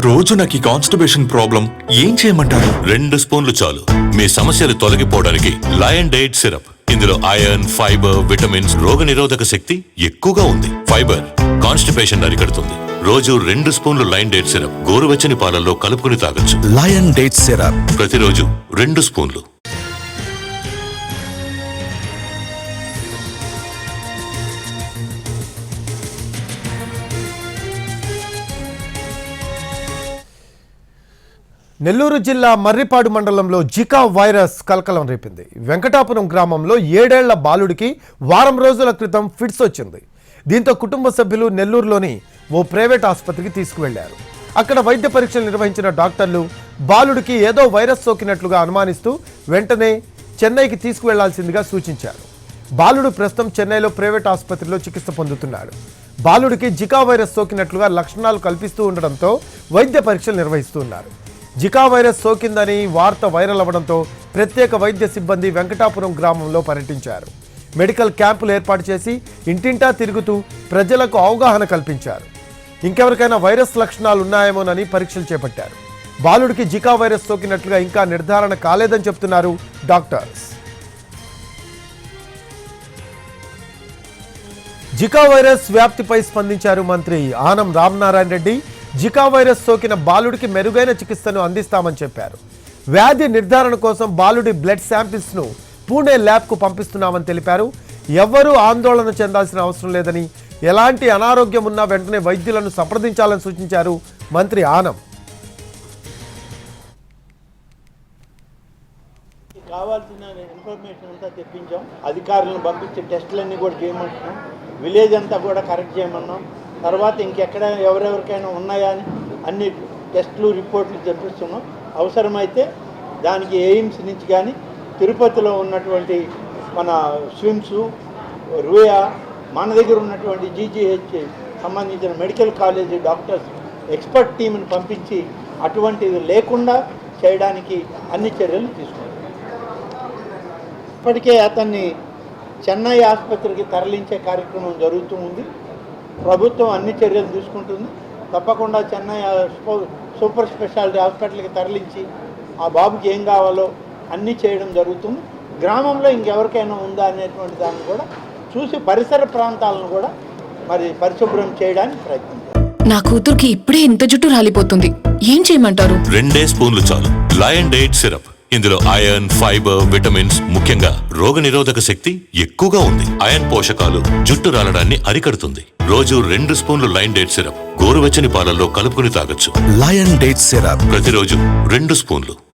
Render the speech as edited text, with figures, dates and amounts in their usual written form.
రోజు నాకు ఈ కాన్స్టిపేషన్ ప్రాబ్లం ఏం చేయమంటారు? 2 స్పూన్లు చాలు మీ సమస్యలు తొలగిపోవడానికి. Lion diet syrup. ఇందులో ఐరన్, ఫైబర్, విటమిన్స్, రోగనిరోధక శక్తి ఎక్కువగా ఉంది. ఫైబర్ కాన్స్టిపేషన్ అరికడుతుంది. రోజు 2 స్పూన్లు లయన్ డైట్ సిరప్ గోరువెచ్చని పాలల్లో కలుపుకుని తాగొచ్చు. లయన్ డేట్ సిరప్ ప్రతిరోజు 2 స్పూన్లు. నెల్లూరు జిల్లా మర్రిపాడు మండలంలో జికా వైరస్ కలకలం రేపింది. వెంకటాపురం గ్రామంలో 7 ఏళ్ల బాలుడికి వారం రోజుల క్రితం ఫిట్స్ వచ్చింది. దీంతో కుటుంబ సభ్యులు నెల్లూరులోని ఓ ప్రైవేట్ ఆసుపత్రికి తీసుకువెళ్లారు. అక్కడ వైద్య పరీక్షలు నిర్వహించిన డాక్టర్లు బాలుడికి ఏదో వైరస్ సోకినట్లుగా అనుమానిస్తూ వెంటనే చెన్నైకి తీసుకువెళ్లాల్సిందిగా సూచించారు. బాలుడు ప్రస్తుతం చెన్నైలో ప్రైవేట్ ఆసుపత్రిలో చికిత్స పొందుతున్నాడు. బాలుడికి జికా వైరస్ సోకినట్లుగా లక్షణాలు కల్పిస్తూ ఉండడంతో వైద్య పరీక్షలు నిర్వహిస్తున్నారు. జికా వైరస్ సోకిందని వార్త వైరల్ అవ్వడంతో ప్రత్యేక వైద్య సిబ్బంది వెంకటాపురం గ్రామంలో పర్యటించారు. మెడికల్ క్యాంపులు ఏర్పాటు చేసి ఇంటింటా తిరుగుతూ ప్రజలకు అవగాహన కల్పించారు. ఇంకెవరికైనా వైరస్ లక్షణాలు ఉన్నాయేమోనని పరీక్షలు చేపట్టారు. బాలుడికి జికా వైరస్ సోకినట్లుగా ఇంకా నిర్ధారణ కాలేదని చెప్తున్నారు డాక్టర్స్. జికా వైరస్ వ్యాప్తిపై స్పందించారు మంత్రి ఆనం రామనారాయణ రెడ్డి. జికా వైరస్ సోకిన బాలుడికి మెరుగైన చికిత్సను అందిస్తామని చెప్పారు. వ్యాధి నిర్ధారణ కోసం బాలుడి బ్లడ్ శాంపిల్స్ను పూణే ల్యాబ్కు పంపిస్తున్నామని తెలిపారు. ఎవ్వరూ ఆందోళన చెందాల్సిన అవసరం లేదని, ఎలాంటి అనారోగ్యం ఉన్నా వెంటనే వైద్యులను సంప్రదించాలని సూచించారు మంత్రి ఆనం. కావాల్సిన ఇన్ఫర్మేషన్ అంతా తెప్పించాం. అధికారులను పంపించి టెస్టులన్నీ కూడా చేయమంటున్నాం. విలేజ్ అంతా కూడా కరెక్ట్ చేయమన్నాం. తర్వాత ఇంకెక్కడ ఎవరెవరికైనా ఉన్నాయా అని అన్ని టెస్టులు రిపోర్ట్లు తెప్పిస్తున్నాం. అవసరమైతే దానికి ఎయిమ్స్ నుంచి కానీ తిరుపతిలో ఉన్నటువంటి మన స్విమ్స్, రూయా, మన దగ్గర ఉన్నటువంటి జీజీహెచ్ సంబంధించిన మెడికల్ కాలేజీ డాక్టర్స్ ఎక్స్పర్ట్ టీంని పంపించి అటువంటిది లేకుండా చేయడానికి అన్ని చర్యలు తీసుకుంటాం. ఇప్పటికే అతన్ని చెన్నై ఆసుపత్రికి తరలించే కార్యక్రమం జరుగుతూ ఉంది. ప్రభుత్వం అన్ని చర్యలు తీసుకుంటుంది. తప్పకుండా చెన్నై సూపర్ స్పెషాలిటీ హాస్పిటల్కి తరలించి ఆ బాబుకి ఏం కావాలో అన్నీ చేయడం జరుగుతుంది. గ్రామంలో ఇంకెవరికైనా ఉందా అనేటువంటి దాన్ని కూడా చూసి పరిసర ప్రాంతాలను కూడా మరి పరిశుభ్రం చేయడానికి ప్రయత్నించారు. నా కూతురికి ఇప్పుడే ఇంత జుట్టు రాలిపోతుంది, ఏం చేయమంటారు? 2 స్పూన్లు చాలు లయన్ డైట్ సిరప్. ఇందులో ఐరన్, ఫైబర్, విటమిన్స్, ముఖ్యంగా రోగనిరోధక శక్తి ఎక్కువగా ఉంది. ఐరన్ పోషకాలు జుట్టు రాలడాన్ని అరికడుతుంది. రోజు 2 స్పూన్లు లయన్ డైట్ సిరప్ గోరువెచ్చని పాలల్లో కలుపుకుని తాగొచ్చు. లయన్ డేట్ సిరప్ ప్రతిరోజు 2 స్పూన్లు.